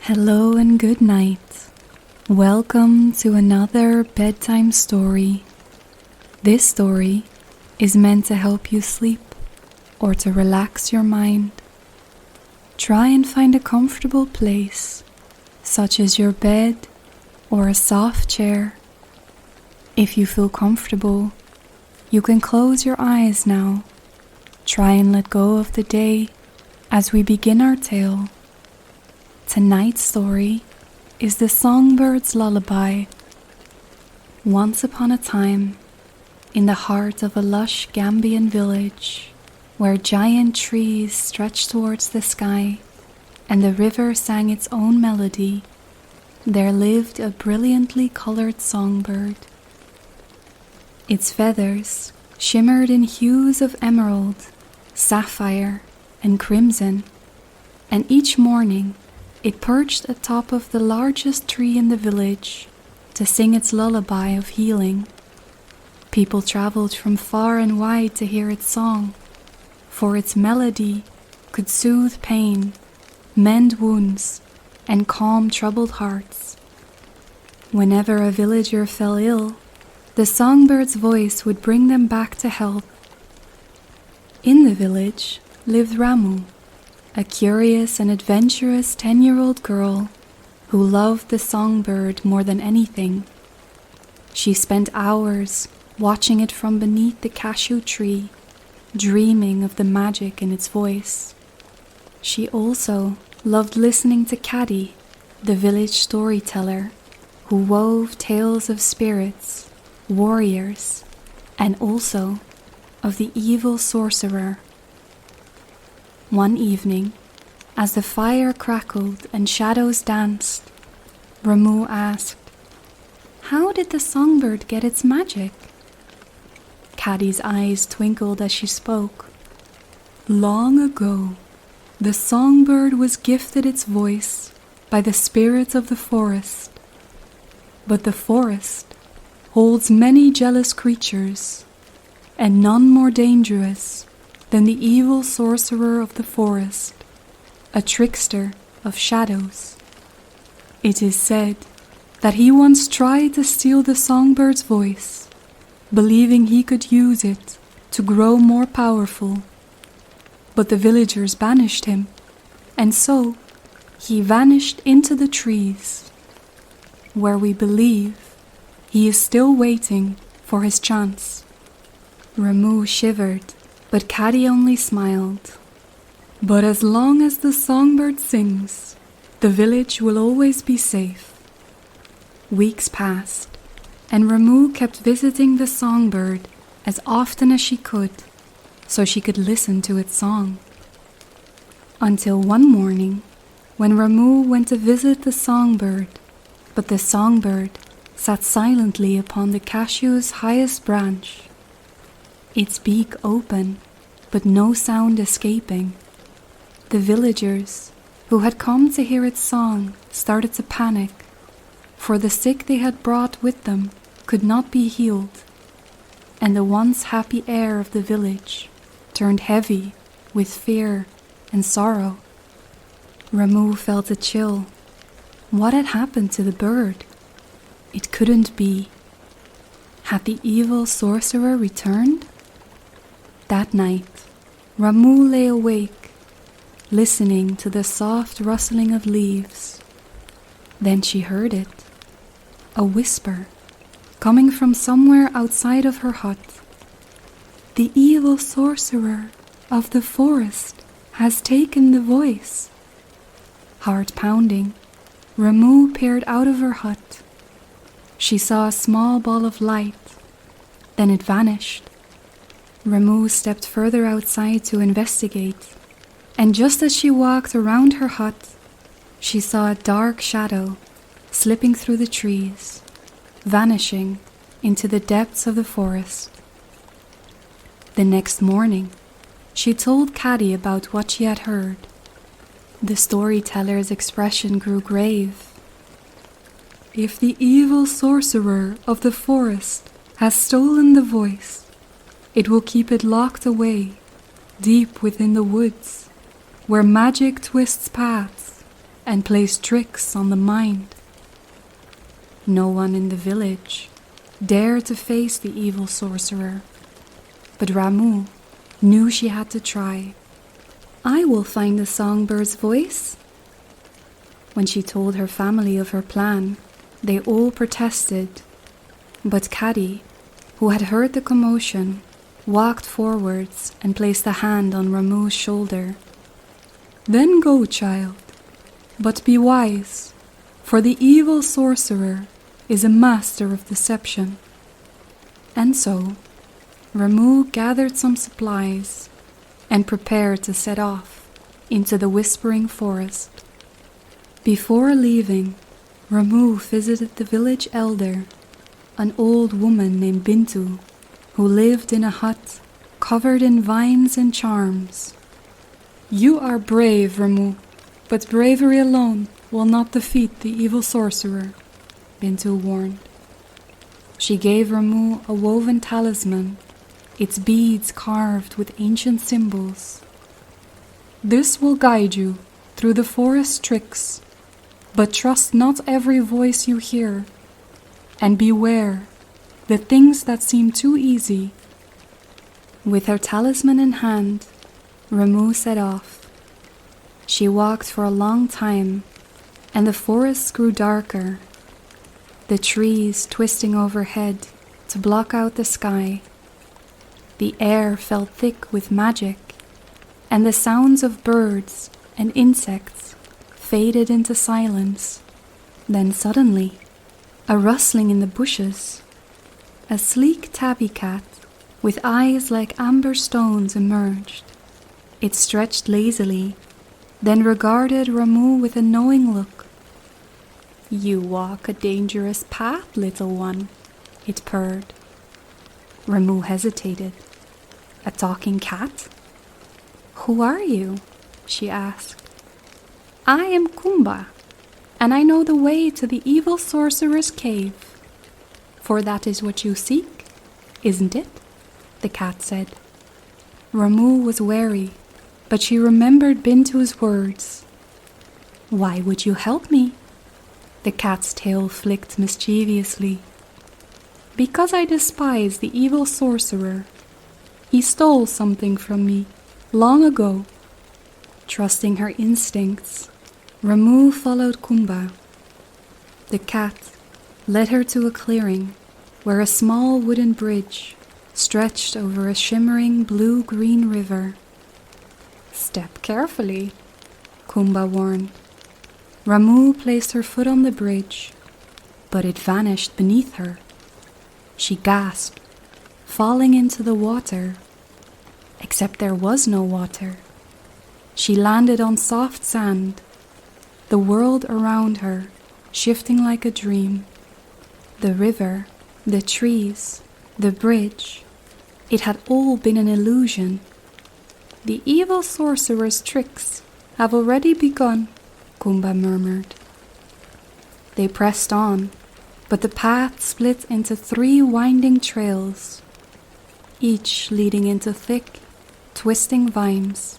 Hello and good night. Welcome to another bedtime story. This story is meant to help you sleep or to relax your mind. Try and find a comfortable place, such as your bed or a soft chair. If you feel comfortable, you can close your eyes now. Try and let go of the day as we begin our tale. Tonight's story is The Songbirds' Lullaby. Once upon a time, in the heart of a lush Gambian village, where giant trees stretched towards the sky and the river sang its own melody, there lived a brilliantly colored songbird. Its feathers shimmered in hues of emerald, sapphire, and crimson, and each morning it perched atop of the largest tree in the village to sing its lullaby of healing. People traveled from far and wide to hear its song, for its melody could soothe pain, mend wounds, and calm troubled hearts. Whenever a villager fell ill, the songbird's voice would bring them back to health. In the village lived Ramu, a curious and adventurous 10-year-old girl who loved the songbird more than anything. She spent hours watching it from beneath the cashew tree, dreaming of the magic in its voice. She also loved listening to Caddy, the village storyteller, who wove tales of spirits, warriors, and also of the evil sorcerer. One evening, as the fire crackled and shadows danced, Ramu asked, "How did the songbird get its magic?" Caddy's eyes twinkled as she spoke. "Long ago, the songbird was gifted its voice by the spirits of the forest. But the forest holds many jealous creatures, and none more dangerous than the evil sorcerer of the forest, a trickster of shadows. It is said that he once tried to steal the songbird's voice, believing he could use it to grow more powerful. But the villagers banished him, and so he vanished into the trees, where we believe he is still waiting for his chance." Ramu shivered, but Caddy only smiled. "But as long as the songbird sings, the village will always be safe." Weeks passed, and Ramu kept visiting the songbird as often as she could, so she could listen to its song. Until one morning, when Ramu went to visit the songbird, but the songbird sat silently upon the cashew's highest branch, its beak open, but no sound escaping. The villagers, who had come to hear its song, started to panic, for the sick they had brought with them could not be healed, and the once happy air of the village turned heavy with fear and sorrow. Ramu felt a chill. What had happened to the bird? It couldn't be. Had the evil sorcerer returned? That night, Ramu lay awake, listening to the soft rustling of leaves. Then she heard it, a whisper, coming from somewhere outside of her hut. "The evil sorcerer of the forest has taken the voice." Heart pounding, Ramu peered out of her hut. She saw a small ball of light, then it vanished. Ramu stepped further outside to investigate, and just as she walked around her hut, she saw a dark shadow slipping through the trees, vanishing into the depths of the forest. The next morning, she told Caddy about what she had heard. The storyteller's expression grew grave. "If the evil sorcerer of the forest has stolen the voice, it will keep it locked away, deep within the woods, where magic twists paths and plays tricks on the mind. No one in the village dared to face the evil sorcerer, but Ramu knew she had to try. "I will find the songbird's voice." When she told her family of her plan, they all protested, but Caddy, who had heard the commotion, walked forwards and placed a hand on Ramu's shoulder. "Then go, child, but be wise, for the evil sorcerer is a master of deception." And so, Ramu gathered some supplies and prepared to set off into the whispering forest. Before leaving, Ramu visited the village elder, an old woman named Bintu, who lived in a hut covered in vines and charms. "You are brave, Ramu, but bravery alone will not defeat the evil sorcerer," Bintu warned. She gave Ramu a woven talisman, its beads carved with ancient symbols. "This will guide you through the forest tricks, but trust not every voice you hear, and beware the things that seem too easy." With her talisman in hand, Ramu set off. She walked for a long time, and the forest grew darker, the trees twisting overhead to block out the sky. The air felt thick with magic, and the sounds of birds and insects faded into silence. Then suddenly, a rustling in the bushes. A sleek tabby cat with eyes like amber stones emerged. It stretched lazily, then regarded Ramu with a knowing look. "You walk a dangerous path, little one," it purred. Ramu hesitated. "A talking cat?" "Who are you?" she asked. "I am Kumba, and I know the way to the evil sorcerer's cave." "For that is what you seek, isn't it?" the cat said. Ramu was wary, but she remembered Bintu's words. "Why would you help me?" The cat's tail flicked mischievously. "Because I despise the evil sorcerer. He stole something from me long ago." Trusting her instincts, Ramu followed Kumba. The cat led her to a clearing where a small wooden bridge stretched over a shimmering blue-green river. "Step carefully," Kumba warned. Ramu placed her foot on the bridge, but it vanished beneath her. She gasped, falling into the water, except there was no water. She landed on soft sand, the world around her shifting like a dream. The river, the trees, the bridge, it had all been an illusion. "The evil sorcerer's tricks have already begun," Kumba murmured. They pressed on, but the path split into 3 winding trails, each leading into thick, twisting vines.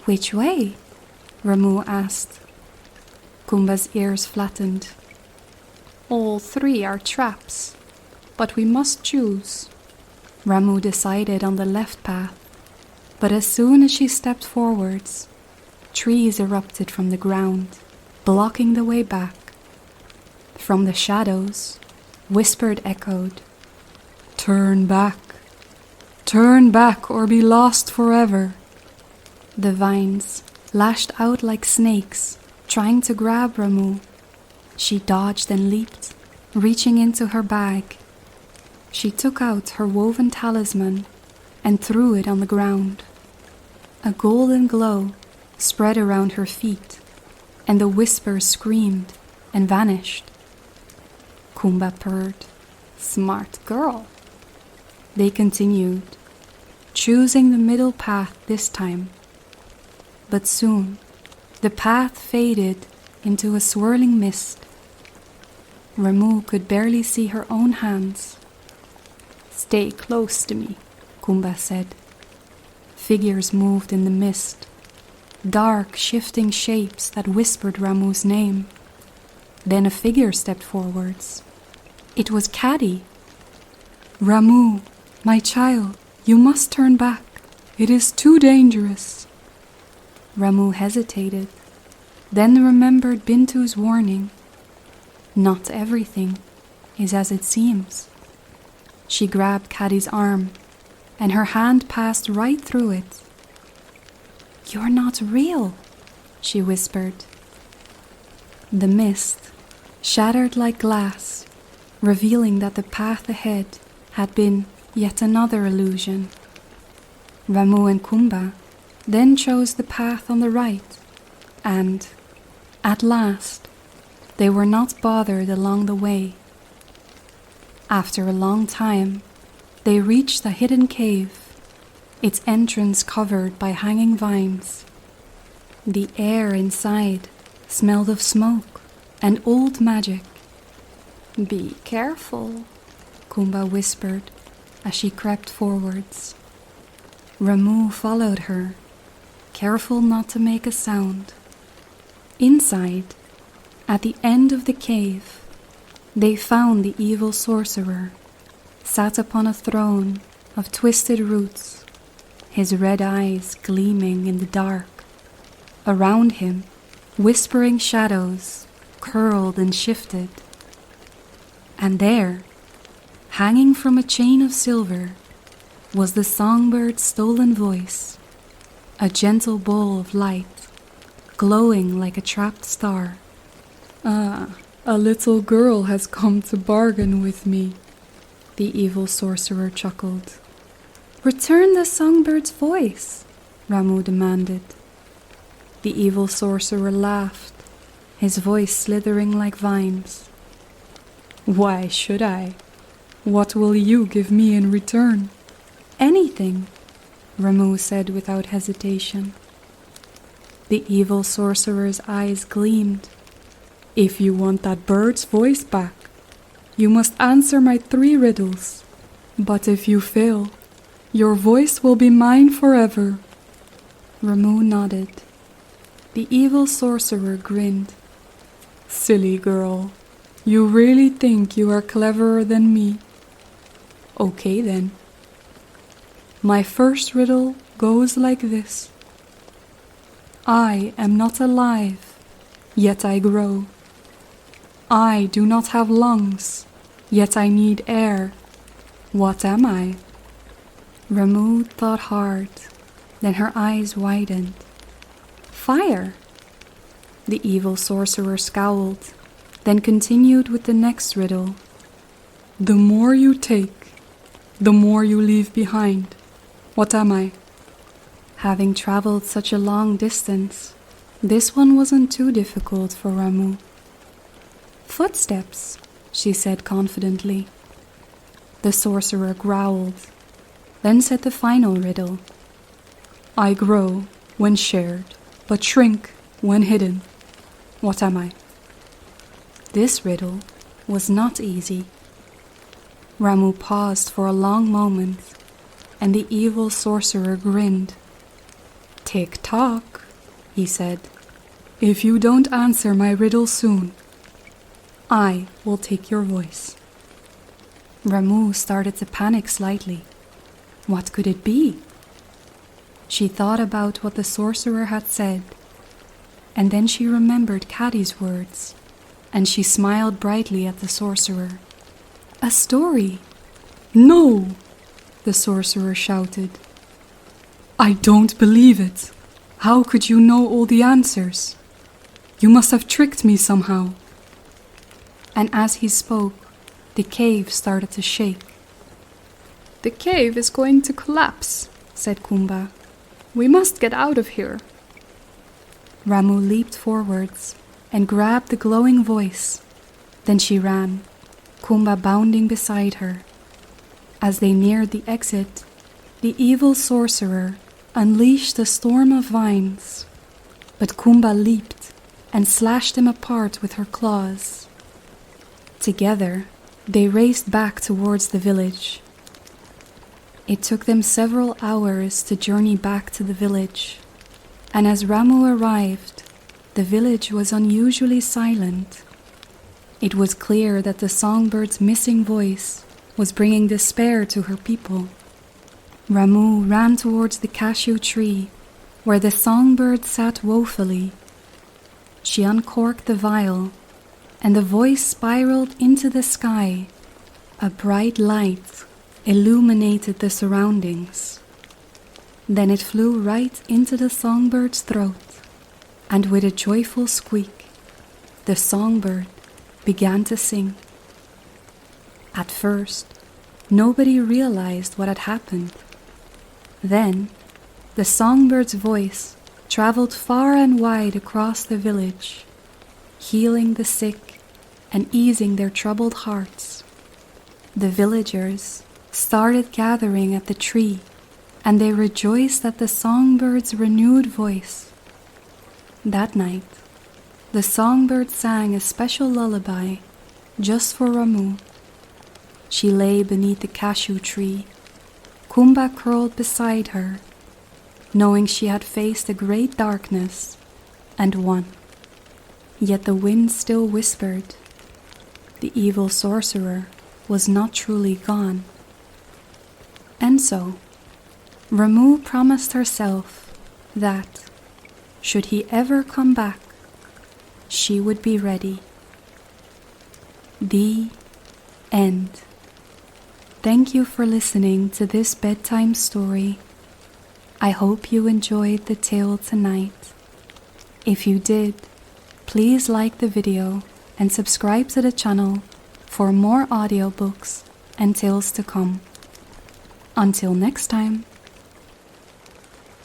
"Which way?" Ramu asked. Kumba's ears flattened. "All 3 are traps, but we must choose." Ramu decided on the left path, but as soon as she stepped forwards, trees erupted from the ground, blocking the way back. From the shadows, whispered echoed, turn back or be lost forever." The vines lashed out like snakes, trying to grab Ramu. She dodged and leaped, reaching into her bag. She took out her woven talisman and threw it on the ground. A golden glow spread around her feet, and the whisper screamed and vanished. Kumba purred, "Smart girl." They continued, choosing the middle path this time. But soon, the path faded into a swirling mist. Ramu could barely see her own hands. "Stay close to me," Kumba said. Figures moved in the mist. dark, shifting shapes that whispered Ramu's name. Then a figure stepped forwards. It was Caddy. "Ramu, my child, you must turn back. It is too dangerous." Ramu hesitated, then remembered Bintu's warning. Not everything is as it seems. She grabbed Caddy's arm, and her hand passed right through it. "You're not real," she whispered. The mist shattered like glass, revealing that the path ahead had been yet another illusion. Ramu and Kumba then chose the path on the right, and, at last, they were not bothered along the way. After a long time, they reached a hidden cave, its entrance covered by hanging vines. The air inside smelled of smoke and old magic. "Be careful," Kumba whispered as she crept forwards. Ramu followed her, careful not to make a sound. Inside, at the end of the cave, they found the evil sorcerer, sat upon a throne of twisted roots, his red eyes gleaming in the dark. Around him, whispering shadows curled and shifted. And there, hanging from a chain of silver, was the songbird's stolen voice, a gentle ball of light, glowing like a trapped star. "Ah, a little girl has come to bargain with me," the evil sorcerer chuckled. "Return the songbird's voice," Ramu demanded. The evil sorcerer laughed, his voice slithering like vines. "Why should I? What will you give me in return?" "Anything," Ramu said without hesitation. The evil sorcerer's eyes gleamed. "If you want that bird's voice back, you must answer my 3 riddles. But if you fail, your voice will be mine forever." Ramu nodded. The evil sorcerer grinned. "Silly girl, you really think you are cleverer than me? Okay then. My first riddle goes like this. I am not alive, yet I grow. I do not have lungs, yet I need air. What am I?" Ramu thought hard, then her eyes widened. "Fire!" The evil sorcerer scowled, then continued with the next riddle. The more you take, the more you leave behind. What am I? Having traveled such a long distance, this one wasn't too difficult for Ramu. Footsteps, she said confidently. The sorcerer growled, then said the final riddle. I grow when shared, but shrink when hidden. What am I? This riddle was not easy. Ramu paused for a long moment, and the evil sorcerer grinned. Tick-tock, he said. If you don't answer my riddle soon, I will take your voice. Ramu started to panic slightly. What could it be? She thought about what the sorcerer had said, and then she remembered Caddy's words, and she smiled brightly at the sorcerer. A story! No! The sorcerer shouted. I don't believe it. How could you know all the answers? You must have tricked me somehow. And as he spoke, the cave started to shake. The cave is going to collapse, said Kumba. We must get out of here. Ramu leaped forwards and grabbed the glowing voice. Then she ran, Kumba bounding beside her. As they neared the exit, the evil sorcerer unleashed a storm of vines. But Kumba leaped and slashed them apart with her claws. Together, they raced back towards the village. It took them several hours to journey back to the village. and as Ramu arrived, the village was unusually silent. It was clear that the songbird's missing voice was bringing despair to her people. Ramu ran towards the cashew tree, where the songbird sat woefully. She uncorked the vial, and the voice spiraled into the sky. A bright light illuminated the surroundings. Then it flew right into the songbird's throat, and with a joyful squeak, the songbird began to sing. At first, nobody realized what had happened. Then, the songbird's voice traveled far and wide across the village, healing the sick and easing their troubled hearts. The villagers started gathering at the tree, and they rejoiced at the songbird's renewed voice. That night, the songbird sang a special lullaby just for Ramu. She lay beneath the cashew tree, Kumba curled beside her, knowing she had faced a great darkness and won. Yet the wind still whispered. The evil sorcerer was not truly gone. And so, Ramu promised herself that, should he ever come back, she would be ready. The end. Thank you for listening to this bedtime story. I hope you enjoyed the tale tonight. If you did, please like the video and subscribe to the channel for more audiobooks and tales to come. Until next time.